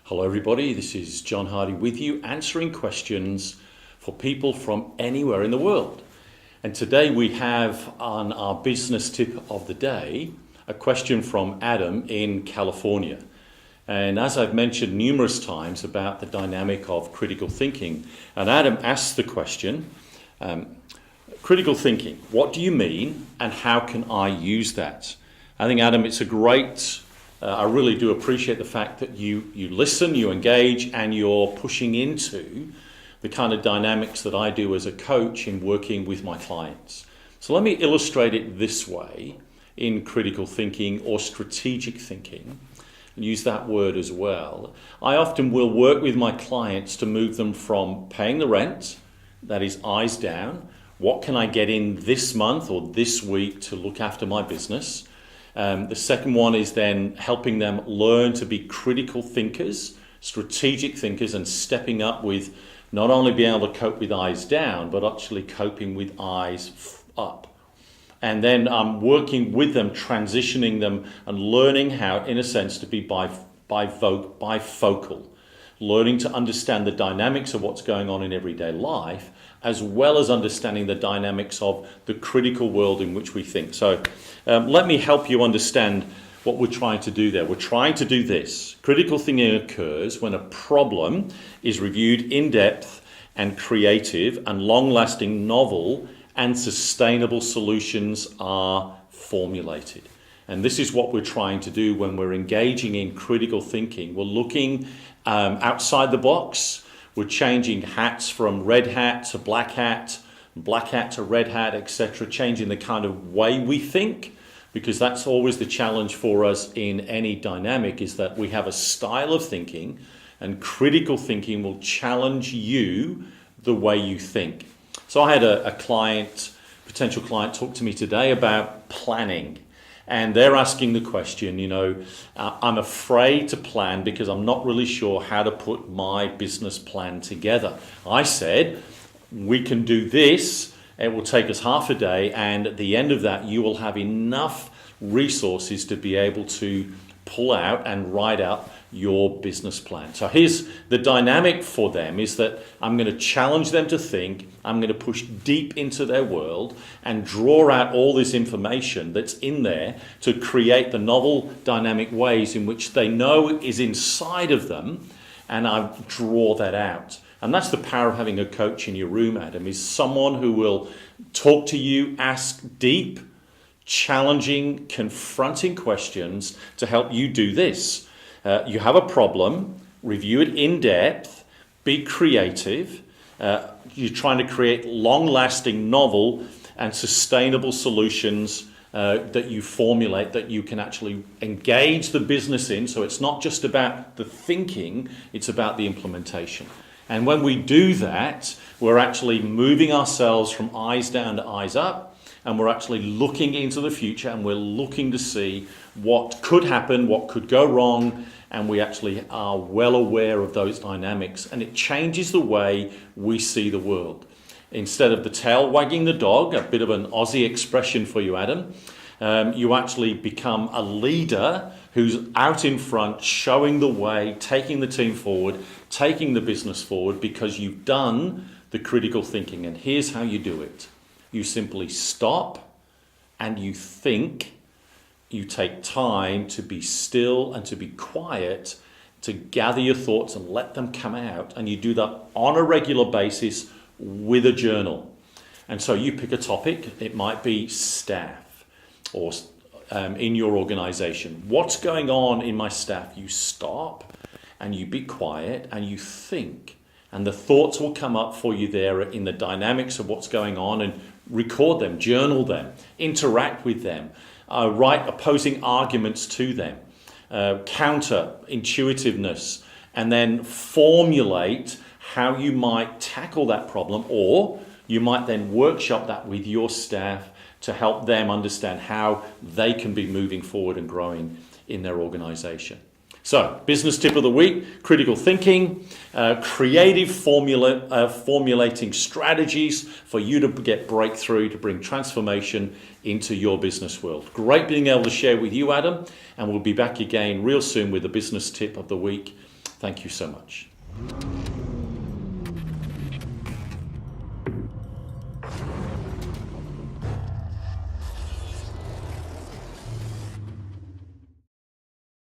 Hello everybody, this is John Hardy with you, answering questions for people from anywhere in the world. And today we have on our business tip of the day, a question from Adam in California. And as I've mentioned numerous times about the dynamic of critical thinking, and Adam asked the question, critical thinking, what do you mean and how can I use that? I think, Adam, it's a great... I really do appreciate the fact that you listen, you engage, and you're pushing into the kind of dynamics that I do as a coach in working with my clients. So let me illustrate it this way in critical thinking or strategic thinking, and use that word as well. I often will work with my clients to move them from paying the rent, that is eyes down, what can I get in this month or this week to look after my business. The second one is then helping them learn to be critical thinkers, strategic thinkers, and stepping up with not only being able to cope with eyes down, but actually coping with eyes up. And then I'm working with them, transitioning them and learning how, in a sense, to be bifocal, learning to understand the dynamics of what's going on in everyday life, as well as understanding the dynamics of the critical world in which we think. So let me help you understand what we're trying to do there. We're trying to do this. Critical thinking occurs when a problem is reviewed in depth and creative and long-lasting, novel and sustainable solutions are formulated. And this is what we're trying to do when we're engaging in critical thinking. We're looking outside the box. We're changing hats from red hat to black hat to red hat, etc., changing the kind of way we think, because that's always the challenge for us in any dynamic, is that we have a style of thinking, and critical thinking will challenge you the way you think. So I had a potential client talk to me today about planning. And they're asking the question, I'm afraid to plan because I'm not really sure how to put my business plan together. I said, we can do this. It will take us half a day. And at the end of that, you will have enough resources to be able to pull out and write out your business plan. So here's the dynamic for them, is that I'm going to challenge them to think, I'm going to push deep into their world and draw out all this information that's in there to create the novel dynamic ways in which they know is inside of them, and I draw that out. And that's the power of having a coach in your room, Adam, is someone who will talk to you, ask deep, challenging, confronting questions to help you do this. You have a problem, review it in depth, be creative. You're trying to create long-lasting, novel and sustainable solutions that you formulate, that you can actually engage the business in. So it's not just about the thinking, it's about the implementation. And when we do that, we're actually moving ourselves from eyes down to eyes up, and we're actually looking into the future, and we're looking to see what could happen, what could go wrong, and we actually are well aware of those dynamics, and it changes the way we see the world. Instead of the tail wagging the dog, a bit of an Aussie expression for you, Adam, you actually become a leader who's out in front, showing the way, taking the team forward, taking the business forward, because you've done the critical thinking. And here's how you do it. You simply stop and you think. You take time to be still and to be quiet, to gather your thoughts and let them come out. And you do that on a regular basis with a journal. And so you pick a topic. It might be staff or in your organization. What's going on in my staff? You stop and you be quiet and you think. And the thoughts will come up for you there in the dynamics of what's going on, and record them, journal them, interact with them. Write opposing arguments to them, counter intuitiveness, and then formulate how you might tackle that problem, or you might then workshop that with your staff to help them understand how they can be moving forward and growing in their organization. So, business tip of the week, critical thinking, creative formulating strategies for you to get breakthrough, to bring transformation into your business world. Great being able to share with you, Adam, and we'll be back again real soon with the business tip of the week. Thank you so much.